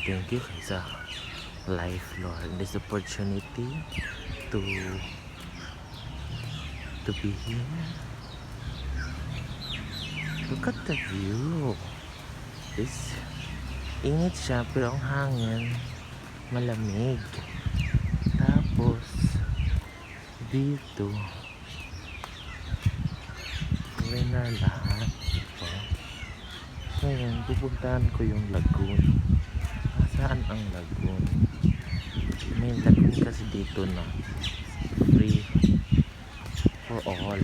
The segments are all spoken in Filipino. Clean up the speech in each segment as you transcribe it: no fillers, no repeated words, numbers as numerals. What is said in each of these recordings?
thank you sa life, Lord, and this opportunity to be here. Look at the view. This init siya pero ang hangin malamig. Tapos dito tuloy na lahat, diba? Ngayon pupuntahan ko yung lagoon. Saan ang lagoon? May lagoon kasi dito na free for all.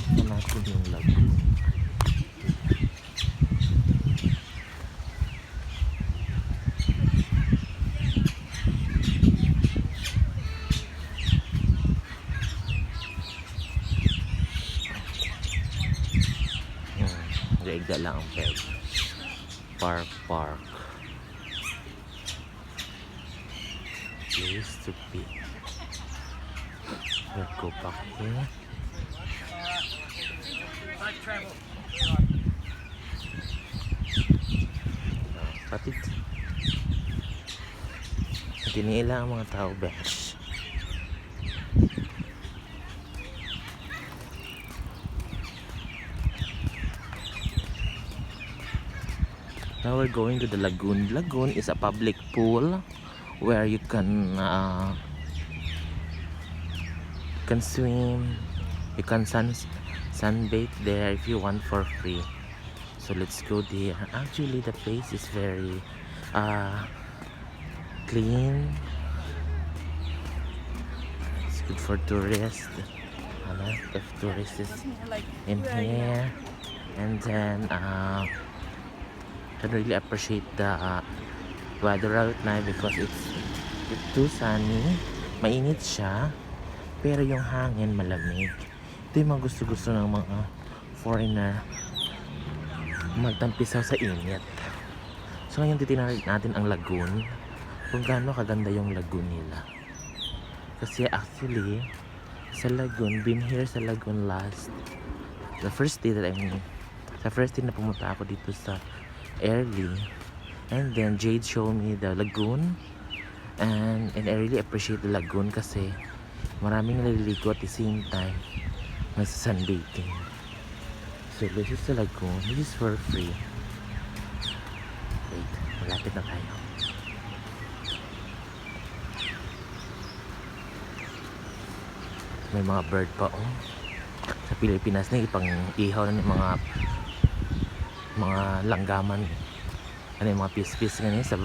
Ito natin yung lagoon. Gaigda lang ang bed. Park. Place to be. Let's go back here. Pati tinila ang mga tao, besh. Now we're going to the lagoon. Lagoon is a public pool where you can swim, you can sunbathe there if you want for free. So let's go there. Actually, the place is very clean. It's good for tourists. A lot of tourists in here, and then I really appreciate the weather right now because it's too sunny. Mainit siya, pero yung hangin malamig. Ito yung mga gusto-gusto ng mga foreigner, magtampisaw sa init. So ngayon titingnan natin ang lagoon, kung gaano kaganda yung lagoon nila. Kasi actually sa lagoon, been here sa lagoon the first day na pumunta ako dito sa early, and then Jade showed me the lagoon, and I really appreciate the lagoon kasi maraming naliligo at the same time nasa sunbathing. So this is the lagoon. This is for free. Wait, malapit na tayo. May mga bird pa sa Pilipinas na ipang ihaw na yung mga langgaman. Ano yung mga pis-pis ganyan sa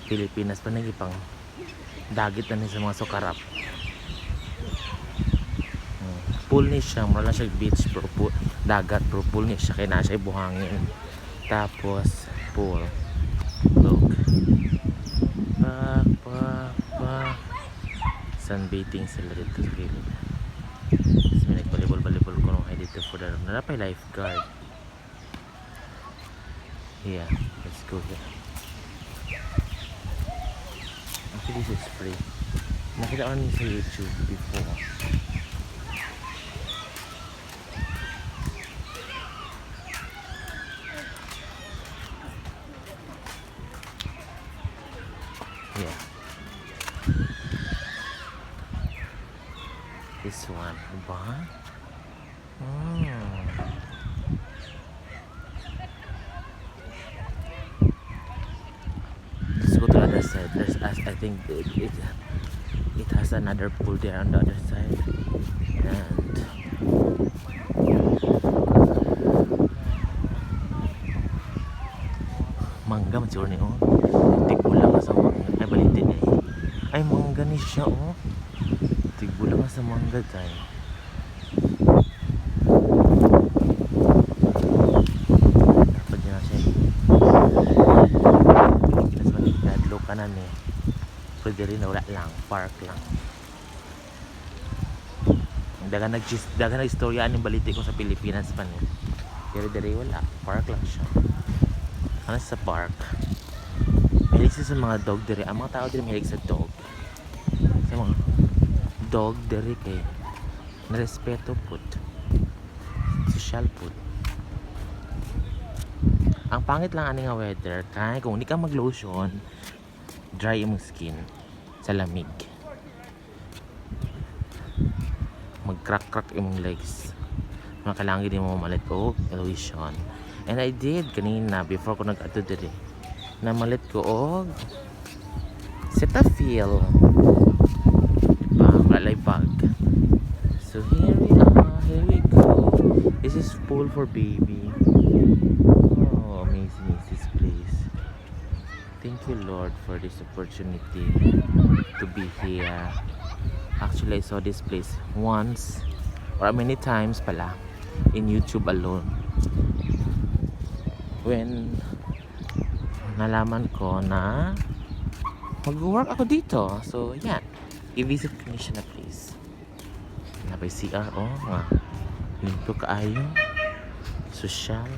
Pilipinas pa nagipang dagit na sa mga sukarap. Pool ni siya, wala siya beach pero dagat, pero pool ni siya kaya na siya buhangin. Tapos pool. Look. Sunbathing sila dito sa gilid. Tapos may nagbalibol-balibol ko nung dito for the napay lifeguard. Yeah, let's go here. Actually this is free. Nakita ko niya sa YouTube before. Yeah. This one, diba? Let's go to the other side. I think it has another pool there on the other side, and mangga mature ni tigbulang sa mangga. Ay balitin ay mangga ni siya tigbulang sa mangga tayo. Dapat niya siya Pilipinas maligad kanan pwede rin wala lang, park lang. Dagan nag-istorya yung baliti ko sa Pilipinas pa pero diri wala, park lang siya. Ano sa park mahilig sa mga dog diri. Ang mga tao diri mahilig sa dog, sa mga dog diri kay narespeto put. social food. Ang pangit lang ani nga weather kay kung hindi ka mag-lotion, dry imong skin sa lamig. Mag-crack imong legs. Mga kailangan din mo malit og lotion. And I did kanina before ko nag-ato diri. Namalit ko og Cetaphil. Diba? Malay bag. So here we are. Here we go. This is full for baby. Oh, amazing is this place. Thank you, Lord, for this opportunity to be here. Actually, I saw this place once or many times pala in YouTube alone. When nalaman ko na mag-work ako dito. So, yan. I-visit ko niya siya na place. Nabay CR, oh, nga. Linto kaayo. Social.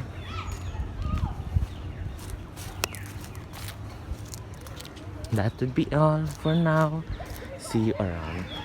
That would be all for now. See you around.